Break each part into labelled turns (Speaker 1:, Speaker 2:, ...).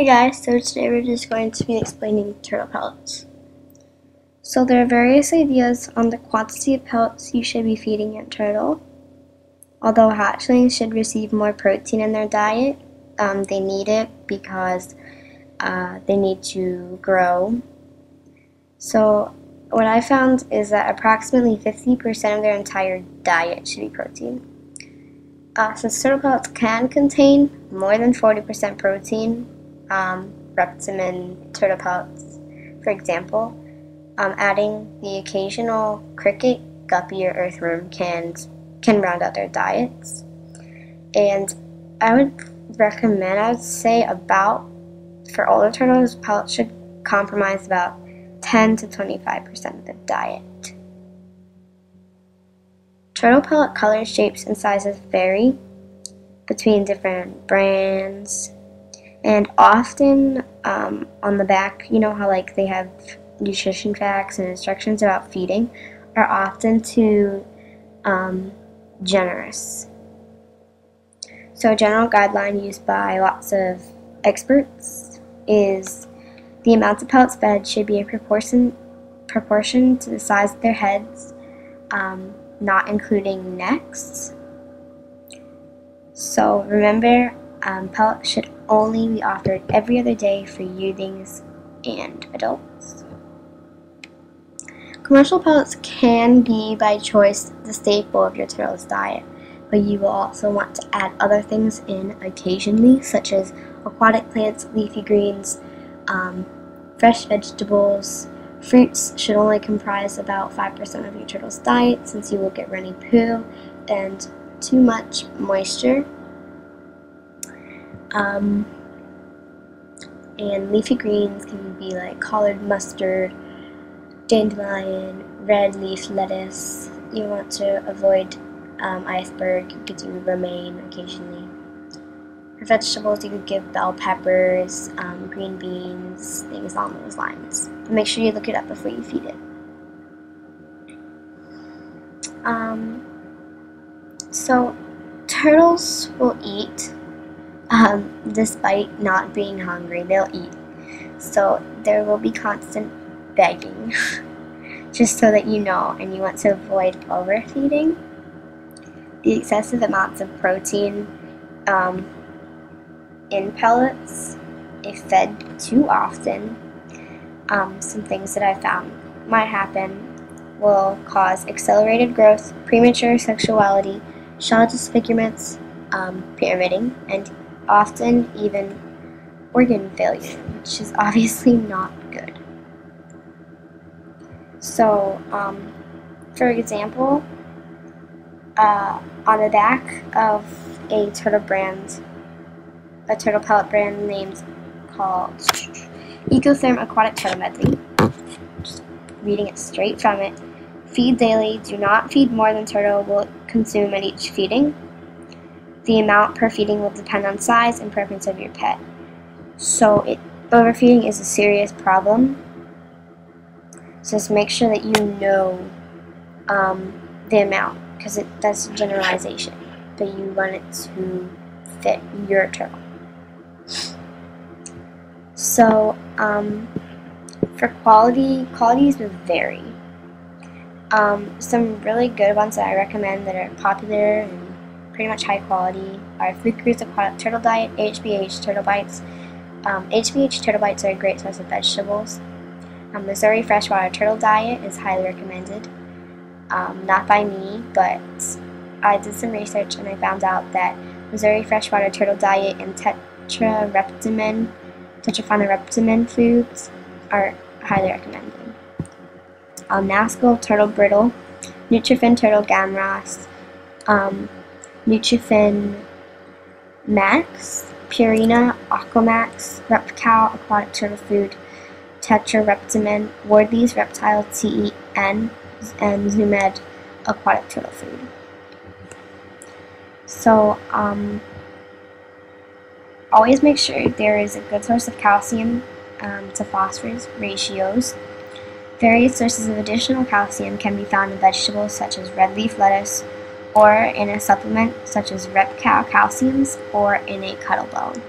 Speaker 1: Hey guys, so today we're just going to be explaining turtle pellets. So there are various ideas on the quantity of pellets you should be feeding your turtle. Although hatchlings should receive more protein in their diet, they need it because they need to grow. So what I found is that approximately 50% of their entire diet should be protein. Since turtle pellets can contain more than 40% protein, Reptimen turtle pellets, for example, adding the occasional cricket, guppy, or earthworm can round out their diets. And I would say for older turtles, pellets should comprise about 10 to 25% of the diet. Turtle pellet colors, shapes, and sizes vary between different brands. And often on the back, you know how they have nutrition facts and instructions about feeding, are often too generous. So a general guideline used by lots of experts is the amounts of pellets fed should be in proportion to the size of their heads, not including necks. So remember, pellets should only be offered every other day for younglings and adults. Commercial pellets can be, by choice, the staple of your turtle's diet, but you will also want to add other things in occasionally, such as aquatic plants, leafy greens, fresh vegetables. Fruits should only comprise about 5% of your turtle's diet, since you will get runny poo and too much moisture. And leafy greens can be like collard mustard, dandelion, red leaf lettuce. You want to avoid iceberg. You could do romaine occasionally. For vegetables, you could give bell peppers, green beans, things along those lines. But make sure you look it up before you feed it. So turtles will eat despite not being hungry. They'll eat. So there will be constant begging, just so that you know, and you want to avoid overfeeding. The excessive amounts of protein in pellets, if fed too often, some things that I found might happen will cause accelerated growth, premature sexuality, shell disfigurements, pyramiding, and often even organ failure, which is obviously not good. So, for example, on the back of a turtle pellet brand named called Ecotherm Aquatic Turtle Medley, just reading it straight from it: feed daily, do not feed more than turtle will consume at each feeding. The amount per feeding will depend on size and preference of your pet. So overfeeding is a serious problem. So just make sure that you know the amount, because that's a generalization, but you want it to fit your turtle. So for qualities will vary. Some really good ones that I recommend that are popular and pretty much high quality are Fluker's Aquatic Turtle Diet, HBH Turtle Bites. HBH Turtle Bites are a great source of vegetables. Missouri Freshwater Turtle Diet is highly recommended. Not by me, but I did some research and I found out that Missouri Freshwater Turtle Diet and tetraphanoreptimen foods are highly recommended. Nasco Turtle Brittle, Nutrifin Turtle Gamras, Nutrifin Max, Purina Aquamax, RepCal Aquatic Turtle Food, Tetrareptimen, Wardley's Reptile TEN, and Zoomed Aquatic Turtle Food. So, always make sure there is a good source of calcium to phosphorus ratios. Various sources of additional calcium can be found in vegetables such as red leaf lettuce, or in a supplement such as RepCal Calciums, or in a Cuttlebone.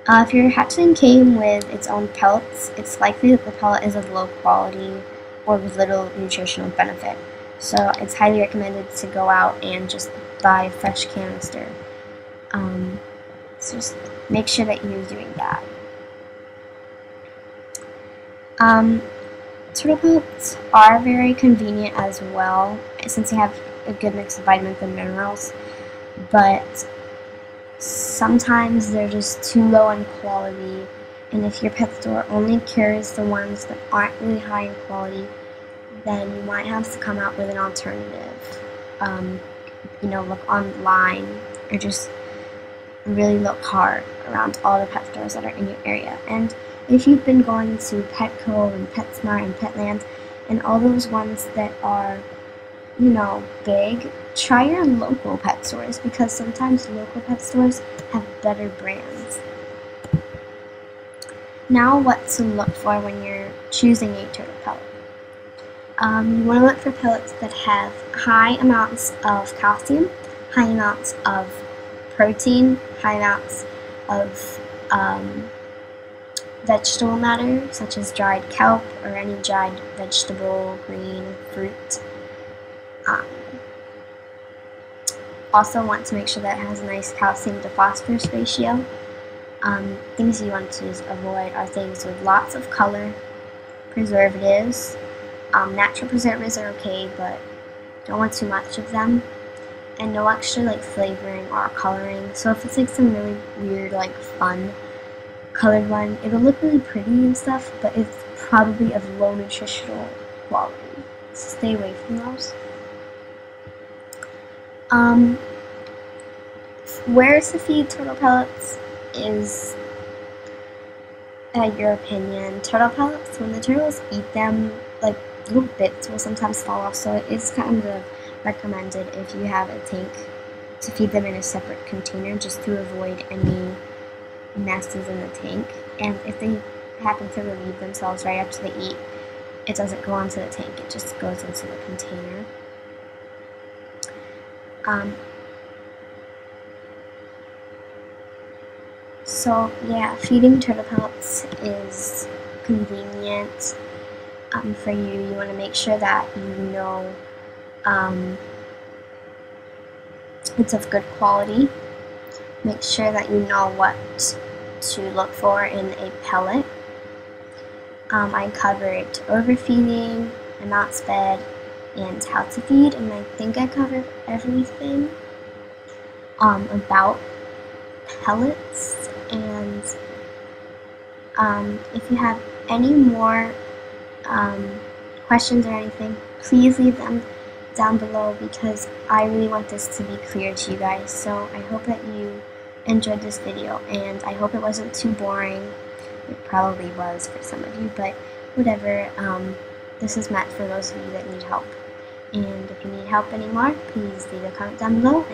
Speaker 1: If your hatchling came with its own pellets, it's likely that the pellet is of low quality or with little nutritional benefit. So it's highly recommended to go out and just buy a fresh canister. So just make sure that you're doing that. Turtle pellets are very convenient as well, since they have a good mix of vitamins and minerals, but sometimes they're just too low in quality, and if your pet store only carries the ones that aren't really high in quality, then you might have to come out with an alternative. Look online or just really look hard around all the pet stores that are in your area. And if you've been going to Petco and PetSmart and Petland and all those ones that are, big, try your local pet stores, because sometimes local pet stores have better brands. Now, what to look for when you're choosing a turtle pellet. You want to look for pellets that have high amounts of calcium, high amounts of protein, high amounts of vegetable matter, such as dried kelp or any dried vegetable, green, fruit. Also want to make sure that it has a nice calcium to phosphorus ratio. Things you want to avoid are things with lots of color, preservatives. Natural preservatives are okay, but don't want too much of them, and no extra flavoring or coloring. So if it's some really weird fun colored one, it'll look really pretty and stuff, but it's probably of low nutritional quality. So stay away from those. Where to feed turtle pellets is your opinion. Turtle pellets, when the turtles eat them, little bits will sometimes fall off, so it is kind of recommended if you have a tank to feed them in a separate container, just to avoid any messes in the tank. And if they happen to relieve themselves right after they eat, it doesn't go onto the tank, it just goes into the container. So yeah, feeding turtle pellets is convenient for you. You want to make sure that it's of good quality. Make sure that you know what to look for in a pellet. I covered overfeeding, amounts fed, and how to feed, and I think I covered everything about pellets. And if you have any more questions or anything, please leave them down below, because I really want this to be clear to you guys. So I hope that you enjoyed this video, and I hope it wasn't too boring. It probably was for some of you, but whatever. This is meant for those of you that need help. And if you need help anymore, please leave a comment down below.